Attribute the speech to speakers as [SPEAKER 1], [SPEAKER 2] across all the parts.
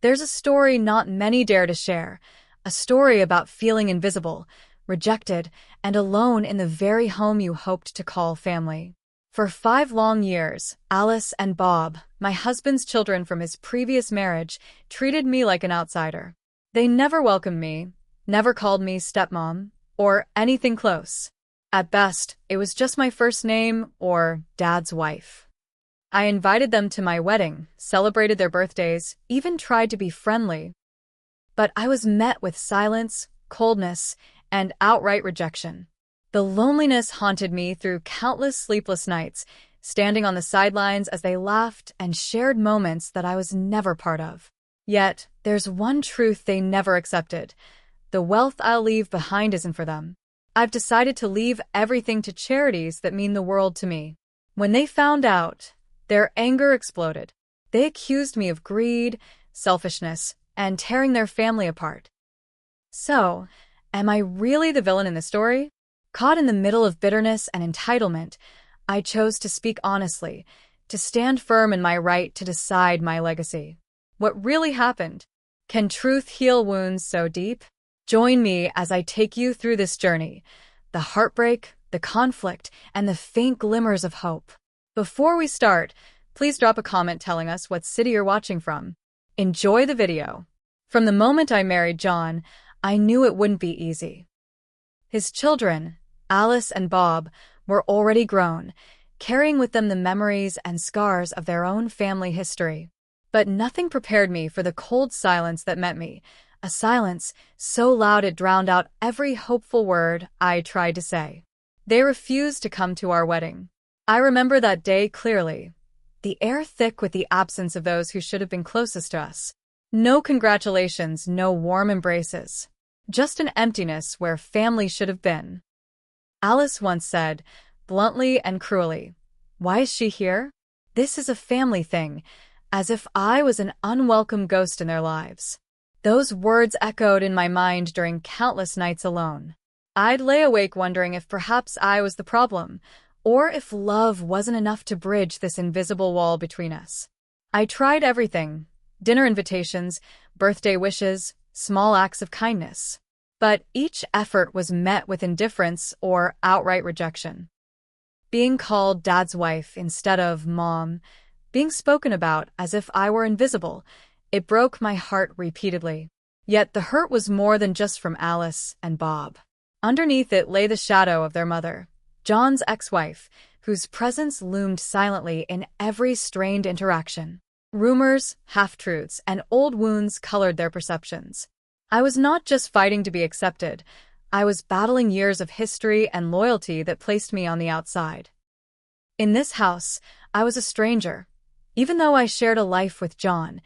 [SPEAKER 1] There's a story not many dare to share, a story about feeling invisible, rejected, and alone in the very home you hoped to call family. For 5 long years, Alice and Bob, my husband's children from his previous marriage, treated me like an outsider. They never welcomed me, never called me stepmom, or anything close. At best, it was just my first name or dad's wife. I invited them to my wedding, celebrated their birthdays, even tried to be friendly. But I was met with silence, coldness, and outright rejection. The loneliness haunted me through countless sleepless nights, standing on the sidelines as they laughed and shared moments that I was never part of. Yet, there's one truth they never accepted. The wealth I'll leave behind isn't for them. I've decided to leave everything to charities that mean the world to me. When they found out, their anger exploded. They accused me of greed, selfishness, and tearing their family apart. So, am I really the villain in the story? Caught in the middle of bitterness and entitlement, I chose to speak honestly, to stand firm in my right to decide my legacy. What really happened? Can truth heal wounds so deep? Join me as I take you through this journey, the heartbreak, the conflict, and the faint glimmers of hope. Before we start, please drop a comment telling us what city you're watching from. Enjoy the video. From the moment I married John, I knew it wouldn't be easy. His children, Alice and Bob, were already grown, carrying with them the memories and scars of their own family history. But nothing prepared me for the cold silence that met me, a silence so loud it drowned out every hopeful word I tried to say. They refused to come to our wedding. I remember that day clearly, the air thick with the absence of those who should have been closest to us. No congratulations, no warm embraces. Just an emptiness where family should have been. Alice once said, bluntly and cruelly, "Why is she here? This is a family thing," as if I was an unwelcome ghost in their lives. Those words echoed in my mind during countless nights alone. I'd lay awake wondering if perhaps I was the problem, or if love wasn't enough to bridge this invisible wall between us. I tried everything: dinner invitations, birthday wishes, small acts of kindness. But each effort was met with indifference or outright rejection. Being called dad's wife instead of mom, being spoken about as if I were invisible, it broke my heart repeatedly. Yet the hurt was more than just from Alice and Bob. Underneath it lay the shadow of their mother, John's ex-wife, whose presence loomed silently in every strained interaction. Rumors, half-truths, and old wounds colored their perceptions. I was not just fighting to be accepted, I was battling years of history and loyalty that placed me on the outside. In this house, I was a stranger. Even though I shared a life with John,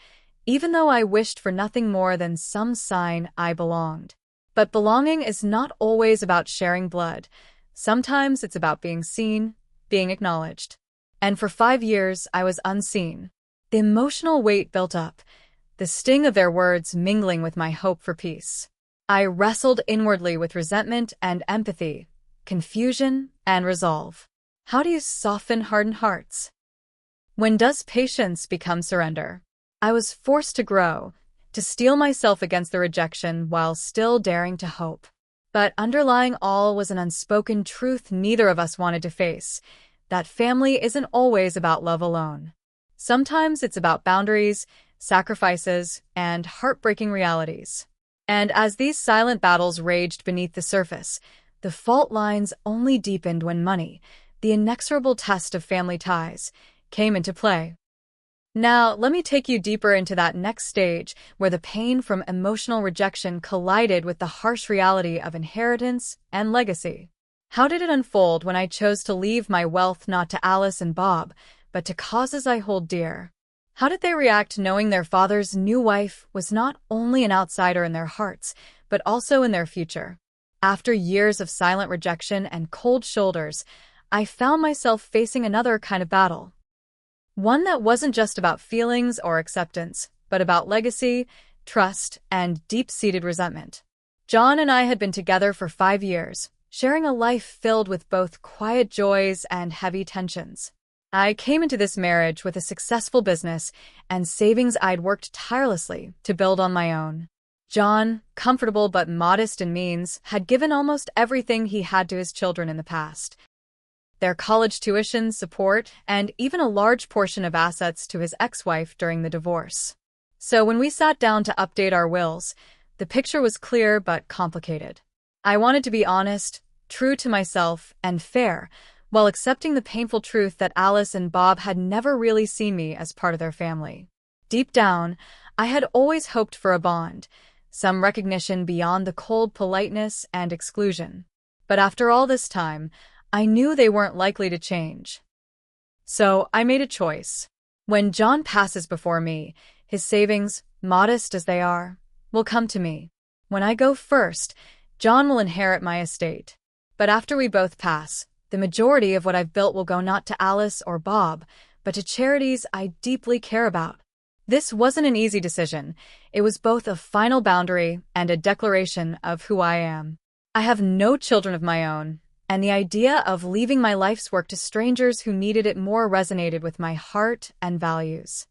[SPEAKER 1] even though I wished for nothing more than some sign I belonged. But belonging is not always about sharing blood. Sometimes it's about being seen, being acknowledged. And for 5 years, I was unseen. The emotional weight built up, the sting of their words mingling with my hope for peace. I wrestled inwardly with resentment and empathy, confusion and resolve. How do you soften hardened hearts? When does patience become surrender? I was forced to grow, to steel myself against the rejection while still daring to hope. But underlying all was an unspoken truth neither of us wanted to face, that family isn't always about love alone. Sometimes it's about boundaries, sacrifices, and heartbreaking realities. And as these silent battles raged beneath the surface, the fault lines only deepened when money, the inexorable test of family ties, came into play. Now, let me take you deeper into that next stage where the pain from emotional rejection collided with the harsh reality of inheritance and legacy. How did it unfold when I chose to leave my wealth not to Alice and Bob, but to causes I hold dear? How did they react knowing their father's new wife was not only an outsider in their hearts, but also in their future? After years of silent rejection and cold shoulders, I found myself facing another kind of battle. One that wasn't just about feelings or acceptance, but about legacy, trust, and deep-seated resentment. John and I had been together for 5 years, sharing a life filled with both quiet joys and heavy tensions. I came into this marriage with a successful business and savings I'd worked tirelessly to build on my own. John, comfortable but modest in means, had given almost everything he had to his children in the past. Their college tuition, support, and even a large portion of assets to his ex-wife during the divorce. So when we sat down to update our wills, the picture was clear but complicated. I wanted to be honest, true to myself, and fair, while accepting the painful truth that Alice and Bob had never really seen me as part of their family. Deep down, I had always hoped for a bond, some recognition beyond the cold politeness and exclusion. But after all this time, I knew they weren't likely to change. So I made a choice. When John passes before me, his savings, modest as they are, will come to me. When I go first, John will inherit my estate. But after we both pass, the majority of what I've built will go not to Alice or Bob, but to charities I deeply care about. This wasn't an easy decision. It was both a final boundary and a declaration of who I am. I have no children of my own, and the idea of leaving my life's work to strangers who needed it more resonated with my heart and values.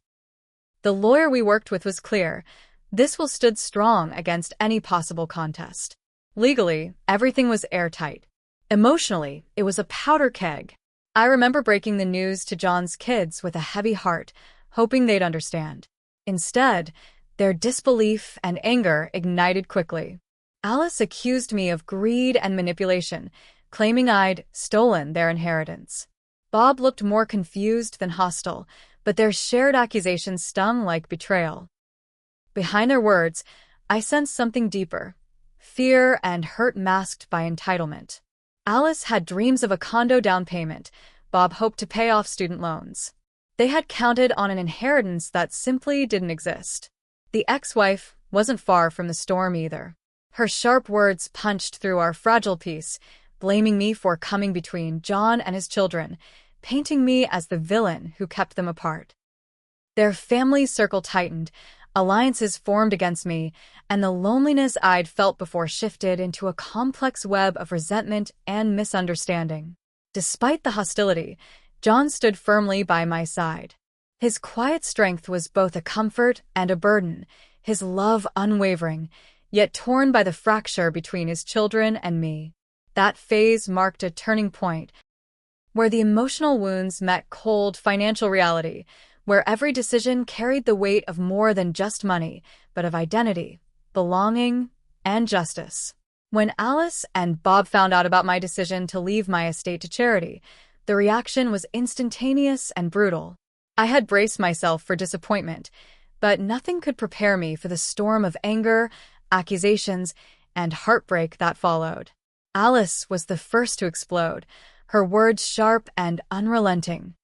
[SPEAKER 1] The lawyer we worked with was clear. This will stood strong against any possible contest. Legally, everything was airtight. Emotionally, it was a powder keg. I remember breaking the news to John's kids with a heavy heart, hoping they'd understand. Instead, their disbelief and anger ignited quickly. Alice accused me of greed and manipulation, claiming I'd stolen their inheritance. Bob looked more confused than hostile, but their shared accusations stung like betrayal. Behind their words, I sensed something deeper: fear and hurt masked by entitlement. Alice had dreams of a condo down payment. Bob hoped to pay off student loans. They had counted on an inheritance that simply didn't exist. The ex-wife wasn't far from the storm either. Her sharp words punched through our fragile peace, blaming me for coming between John and his children, painting me as the villain who kept them apart. Their family circle tightened, alliances formed against me, and the loneliness I'd felt before shifted into a complex web of resentment and misunderstanding. Despite the hostility, John stood firmly by my side. His quiet strength was both a comfort and a burden, his love unwavering, yet torn by the fracture between his children and me. That phase marked a turning point, where the emotional wounds met cold financial reality, where every decision carried the weight of more than just money, but of identity, belonging, and justice. When Alice and Bob found out about my decision to leave my estate to charity, the reaction was instantaneous and brutal. I had braced myself for disappointment, but nothing could prepare me for the storm of anger, accusations, and heartbreak that followed. Alice was the first to explode, her words sharp and unrelenting.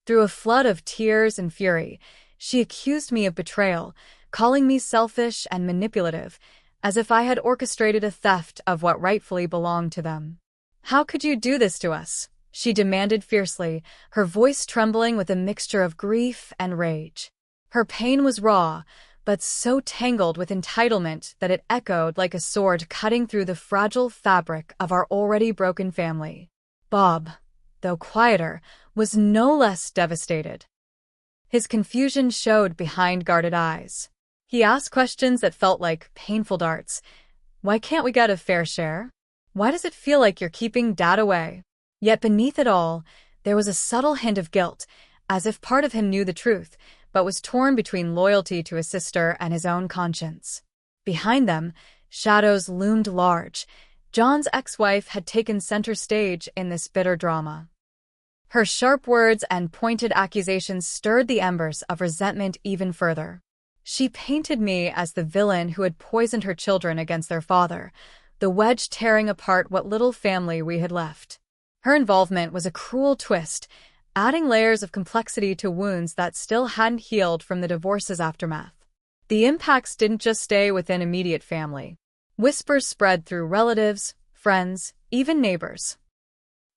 [SPEAKER 1] Through a flood of tears and fury, she accused me of betrayal, calling me selfish and manipulative, as if I had orchestrated a theft of what rightfully belonged to them. "How could you do this to us?" she demanded fiercely, her voice trembling with a mixture of grief and rage. Her pain was raw, but so tangled with entitlement that it echoed like a sword cutting through the fragile fabric of our already broken family. Bob, though quieter, was no less devastated. His confusion showed behind guarded eyes. He asked questions that felt like painful darts. Why can't we get a fair share? Why does it feel like you're keeping Dad away? Yet beneath it all, there was a subtle hint of guilt, as if part of him knew the truth, but was torn between loyalty to his sister and his own conscience. Behind them, shadows loomed large. John's ex-wife had taken center stage in this bitter drama. Her sharp words and pointed accusations stirred the embers of resentment even further. She painted me as the villain who had poisoned her children against their father, the wedge tearing apart what little family we had left. Her involvement was a cruel twist, adding layers of complexity to wounds that still hadn't healed from the divorce's aftermath. The impacts didn't just stay within immediate family. Whispers spread through relatives, friends, even neighbors.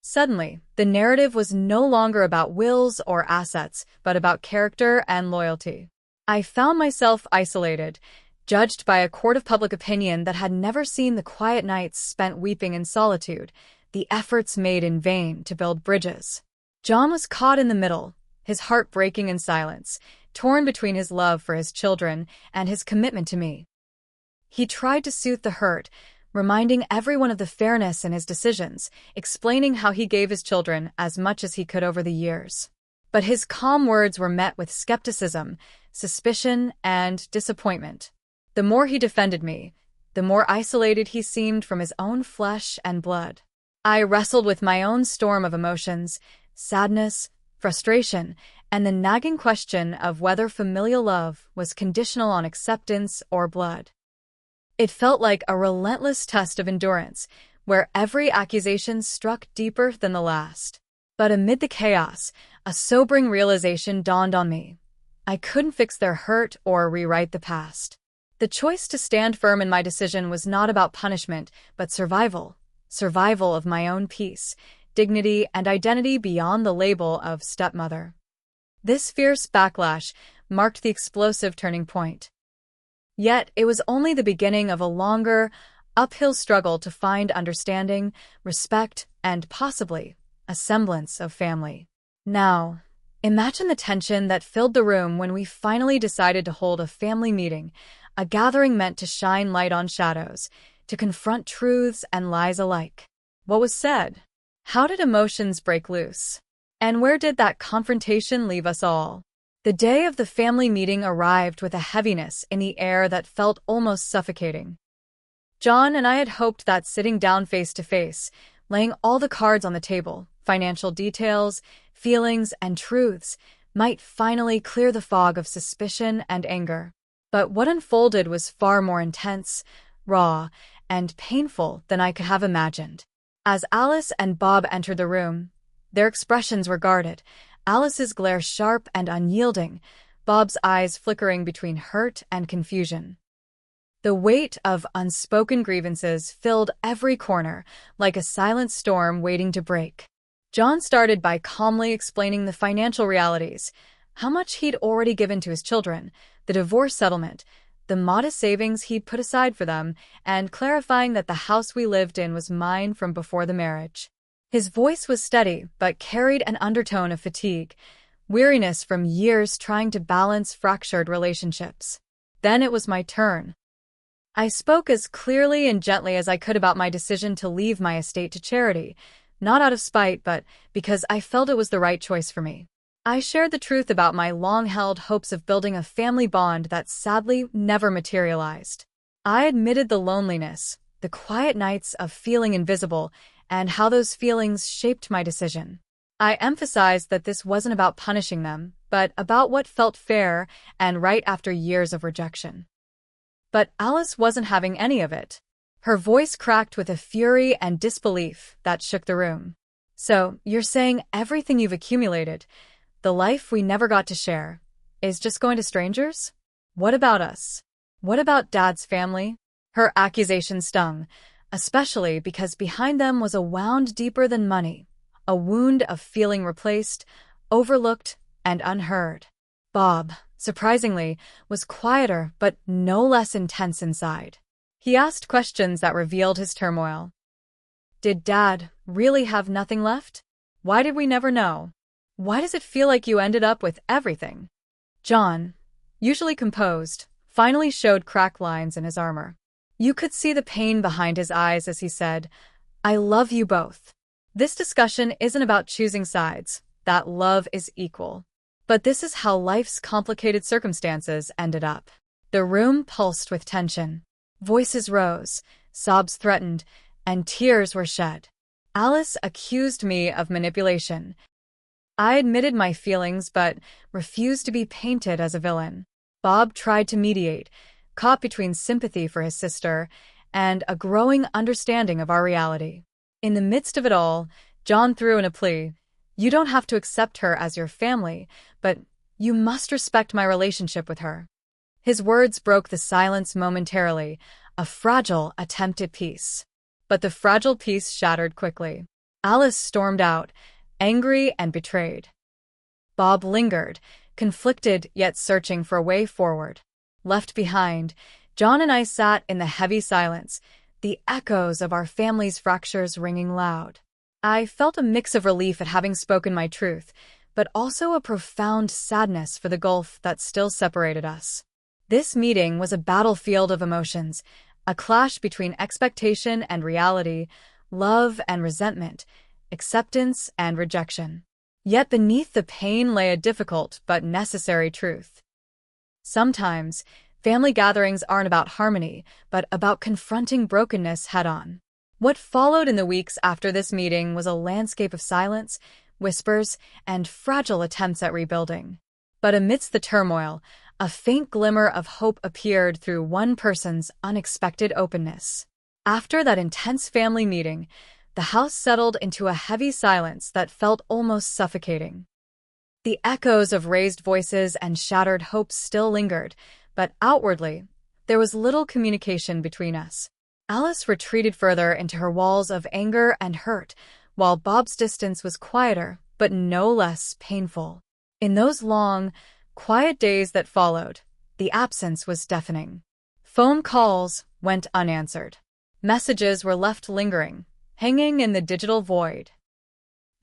[SPEAKER 1] Suddenly, the narrative was no longer about wills or assets, but about character and loyalty. I found myself isolated, judged by a court of public opinion that had never seen the quiet nights spent weeping in solitude, the efforts made in vain to build bridges. John was caught in the middle, his heart breaking in silence, torn between his love for his children and his commitment to me. He tried to soothe the hurt, reminding everyone of the fairness in his decisions, explaining how he gave his children as much as he could over the years. But his calm words were met with skepticism, suspicion, and disappointment. The more he defended me, the more isolated he seemed from his own flesh and blood. I wrestled with my own storm of emotions, sadness, frustration, and the nagging question of whether familial love was conditional on acceptance or blood. It felt like a relentless test of endurance, where every accusation struck deeper than the last. But amid the chaos, a sobering realization dawned on me. I couldn't fix their hurt or rewrite the past. The choice to stand firm in my decision was not about punishment, but survival. Survival of my own peace, dignity, and identity beyond the label of stepmother. This fierce backlash marked the explosive turning point. Yet it was only the beginning of a longer, uphill struggle to find understanding, respect, and possibly a semblance of family. Now, imagine the tension that filled the room when we finally decided to hold a family meeting, a gathering meant to shine light on shadows, to confront truths and lies alike. What was said? How did emotions break loose? And where did that confrontation leave us all? The day of the family meeting arrived with a heaviness in the air that felt almost suffocating. John and I had hoped that sitting down face to face, laying all the cards on the table, financial details, feelings, and truths, might finally clear the fog of suspicion and anger. But what unfolded was far more intense, raw, and painful than I could have imagined. As Alice and Bob entered the room, their expressions were guarded, Alice's glare sharp and unyielding, Bob's eyes flickering between hurt and confusion. The weight of unspoken grievances filled every corner, like a silent storm waiting to break. John started by calmly explaining the financial realities, how much he'd already given to his children, the divorce settlement, the modest savings he'd put aside for them, and clarifying that the house we lived in was mine from before the marriage. His voice was steady, but carried an undertone of fatigue, weariness from years trying to balance fractured relationships. Then it was my turn. I spoke as clearly and gently as I could about my decision to leave my estate to charity, not out of spite, but because I felt it was the right choice for me. I shared the truth about my long-held hopes of building a family bond that sadly never materialized. I admitted the loneliness, the quiet nights of feeling invisible, and how those feelings shaped my decision. I emphasized that this wasn't about punishing them, but about what felt fair and right after years of rejection. But Alice wasn't having any of it. Her voice cracked with a fury and disbelief that shook the room. So, you're saying everything you've accumulated, the life we never got to share, is just going to strangers? What about us? What about Dad's family? Her accusation stung, especially because behind them was a wound deeper than money, a wound of feeling replaced, overlooked, and unheard. Bob, surprisingly, was quieter but no less intense inside. He asked questions that revealed his turmoil. Did Dad really have nothing left? Why did we never know? Why does it feel like you ended up with everything? John, usually composed, finally showed cracked lines in his armor. You could see the pain behind his eyes as he said, I love you both. This discussion isn't about choosing sides. That love is equal. But this is how life's complicated circumstances ended up. The room pulsed with tension. Voices rose, sobs threatened, and tears were shed. Alice accused me of manipulation. I admitted my feelings but refused to be painted as a villain. Bob tried to mediate, caught between sympathy for his sister and a growing understanding of our reality. In the midst of it all, John threw in a plea. You don't have to accept her as your family, but you must respect my relationship with her. His words broke the silence momentarily, a fragile attempt at peace. But the fragile peace shattered quickly. Alice stormed out, angry and betrayed. Bob lingered, conflicted yet searching for a way forward. Left behind, John and I sat in the heavy silence, the echoes of our family's fractures ringing loud. I felt a mix of relief at having spoken my truth, but also a profound sadness for the gulf that still separated us. This meeting was a battlefield of emotions, a clash between expectation and reality, love and resentment, acceptance and rejection. Yet beneath the pain lay a difficult but necessary truth. Sometimes, family gatherings aren't about harmony, but about confronting brokenness head-on. What followed in the weeks after this meeting was a landscape of silence, whispers, and fragile attempts at rebuilding. But amidst the turmoil, a faint glimmer of hope appeared through one person's unexpected openness. After that intense family meeting, the house settled into a heavy silence that felt almost suffocating. The echoes of raised voices and shattered hopes still lingered, but outwardly, there was little communication between us. Alice retreated further into her walls of anger and hurt, while Bob's distance was quieter, but no less painful. In those long, quiet days that followed, the absence was deafening. Phone calls went unanswered. Messages were left lingering, hanging in the digital void.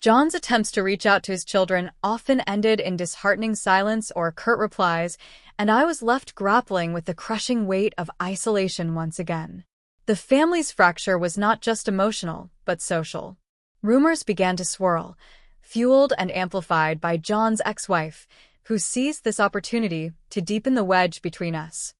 [SPEAKER 1] John's attempts to reach out to his children often ended in disheartening silence or curt replies, and I was left grappling with the crushing weight of isolation once again. The family's fracture was not just emotional, but social. Rumors began to swirl, fueled and amplified by John's ex-wife, who seized this opportunity to deepen the wedge between us.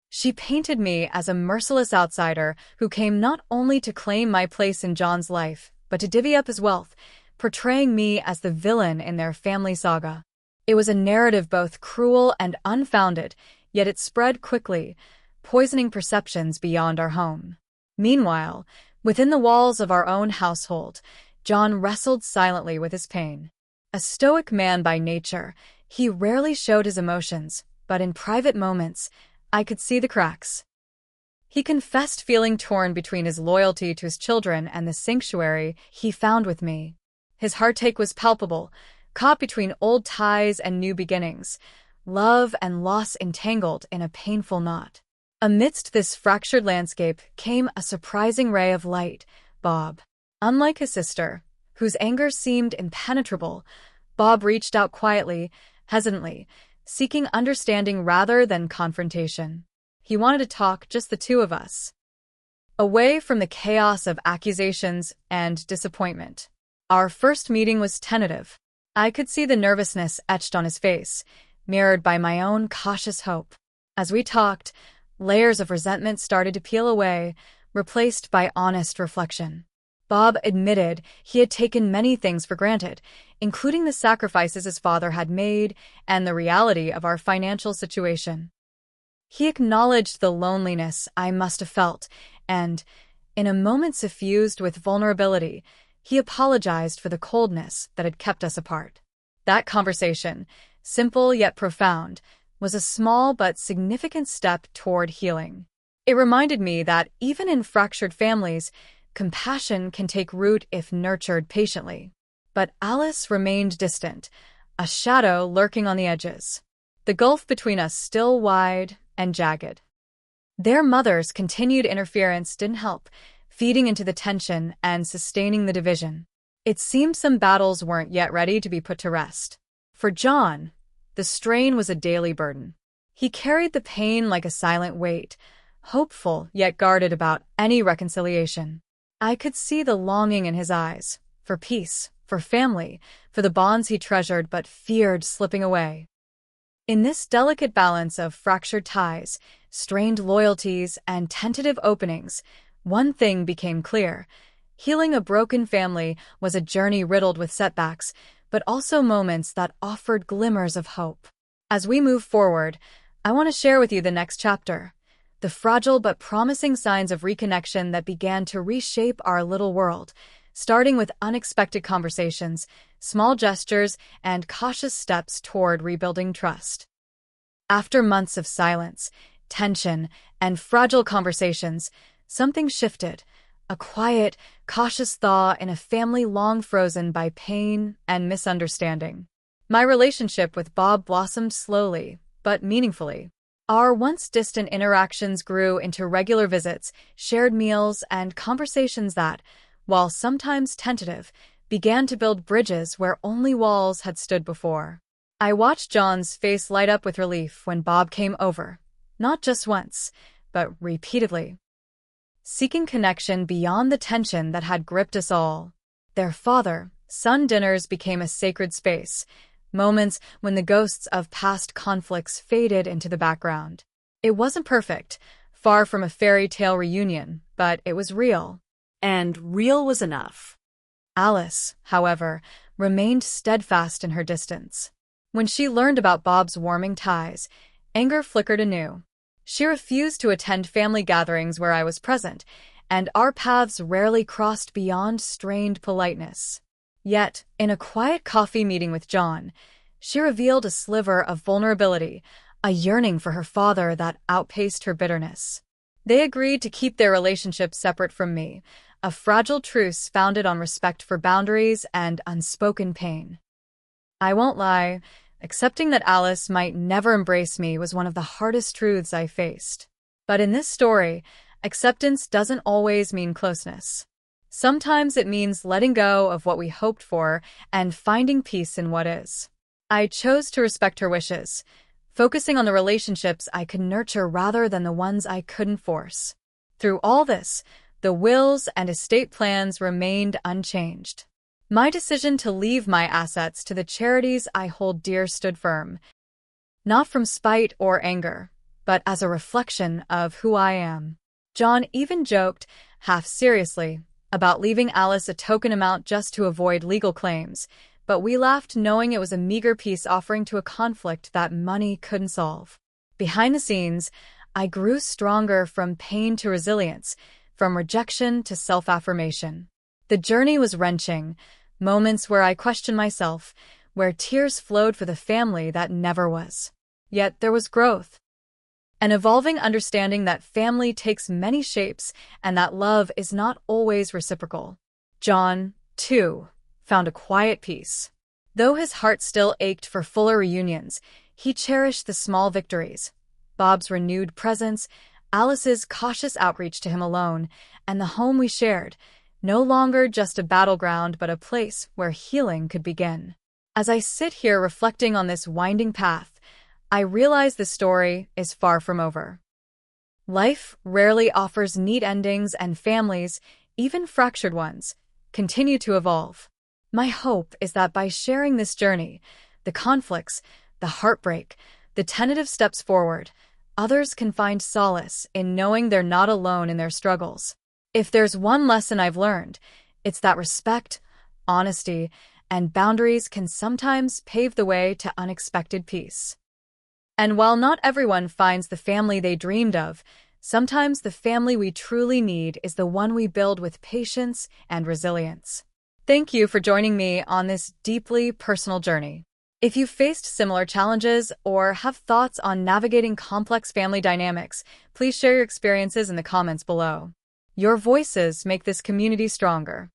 [SPEAKER 1] She painted me as a merciless outsider who came not only to claim my place in John's life, but to divvy up his wealth, portraying me as the villain in their family saga. It was a narrative both cruel and unfounded, yet it spread quickly, poisoning perceptions beyond our home. Meanwhile, within the walls of our own household, John wrestled silently with his pain. A stoic man by nature, he rarely showed his emotions, but in private moments, I could see the cracks. He confessed feeling torn between his loyalty to his children and the sanctuary he found with me. His heartache was palpable, caught between old ties and new beginnings, love and loss entangled in a painful knot. Amidst this fractured landscape came a surprising ray of light, Bob. Unlike his sister, whose anger seemed impenetrable, Bob reached out quietly, hesitantly, seeking understanding rather than confrontation. He wanted to talk, just the two of us, away from the chaos of accusations and disappointment. Our first meeting was tentative. I could see the nervousness etched on his face, mirrored by my own cautious hope. As we talked, layers of resentment started to peel away, replaced by honest reflection. Bob admitted he had taken many things for granted, including the sacrifices his father had made and the reality of our financial situation. He acknowledged the loneliness I must have felt, and, in a moment suffused with vulnerability, he apologized for the coldness that had kept us apart. That conversation, simple yet profound, was a small but significant step toward healing. It reminded me that even in fractured families, compassion can take root if nurtured patiently. But Alice remained distant, a shadow lurking on the edges. The gulf between us still wide and jagged. Their mother's continued interference didn't help, feeding into the tension and sustaining the division. It seemed some battles weren't yet ready to be put to rest. For John, the strain was a daily burden. He carried the pain like a silent weight, hopeful yet guarded about any reconciliation. I could see the longing in his eyes, for peace, for family, for the bonds he treasured but feared slipping away. In this delicate balance of fractured ties, strained loyalties, and tentative openings, one thing became clear. Healing a broken family was a journey riddled with setbacks, but also moments that offered glimmers of hope. As we move forward, I want to share with you the next chapter, the fragile but promising signs of reconnection that began to reshape our little world, starting with unexpected conversations, small gestures, and cautious steps toward rebuilding trust. After months of silence, tension, and fragile conversations, something shifted, a quiet, cautious thaw in a family long frozen by pain and misunderstanding. My relationship with Bob blossomed slowly, but meaningfully. Our once distant interactions grew into regular visits, shared meals, and conversations that, while sometimes tentative, began to build bridges where only walls had stood before. I watched John's face light up with relief when Bob came over, not just once, but repeatedly, seeking connection beyond the tension that had gripped us all. Their father-son dinners became a sacred space, moments when the ghosts of past conflicts faded into the background. It wasn't perfect, far from a fairy tale reunion, but it was real.
[SPEAKER 2] And real was enough.
[SPEAKER 1] Alice, however, remained steadfast in her distance. When she learned about Bob's warming ties, anger flickered anew. She refused to attend family gatherings where I was present, and our paths rarely crossed beyond strained politeness. Yet, in a quiet coffee meeting with John, she revealed a sliver of vulnerability, a yearning for her father that outpaced her bitterness. They agreed to keep their relationship separate from me, a fragile truce founded on respect for boundaries and unspoken pain. I won't lie, accepting that Alice might never embrace me was one of the hardest truths I faced. But in this story, acceptance doesn't always mean closeness. Sometimes it means letting go of what we hoped for and finding peace in what is. I chose to respect her wishes, focusing on the relationships I could nurture rather than the ones I couldn't force. Through all this, the wills and estate plans remained unchanged. My decision to leave my assets to the charities I hold dear stood firm, not from spite or anger, but as a reflection of who I am. John even joked, half seriously, about leaving Alice a token amount just to avoid legal claims, but we laughed knowing it was a meager peace offering to a conflict that money couldn't solve. Behind the scenes, I grew stronger from pain to resilience, from rejection to self-affirmation. The journey was wrenching, moments where I questioned myself, where tears flowed for the family that never was. Yet there was growth. An evolving understanding that family takes many shapes and that love is not always reciprocal. John, too, found a quiet peace. Though his heart still ached for fuller reunions, he cherished the small victories. Bob's renewed presence, Alice's cautious outreach to him alone, and the home we shared, no longer just a battleground but a place where healing could begin. As I sit here reflecting on this winding path, I realize the story is far from over. Life rarely offers neat endings, and families, even fractured ones, continue to evolve. My hope is that by sharing this journey, the conflicts, the heartbreak, the tentative steps forward, others can find solace in knowing they're not alone in their struggles. If there's one lesson I've learned, it's that respect, honesty, and boundaries can sometimes pave the way to unexpected peace. And while not everyone finds the family they dreamed of, sometimes the family we truly need is the one we build with patience and resilience. Thank you for joining me on this deeply personal journey. If you've faced similar challenges or have thoughts on navigating complex family dynamics, please share your experiences in the comments below. Your voices make this community stronger.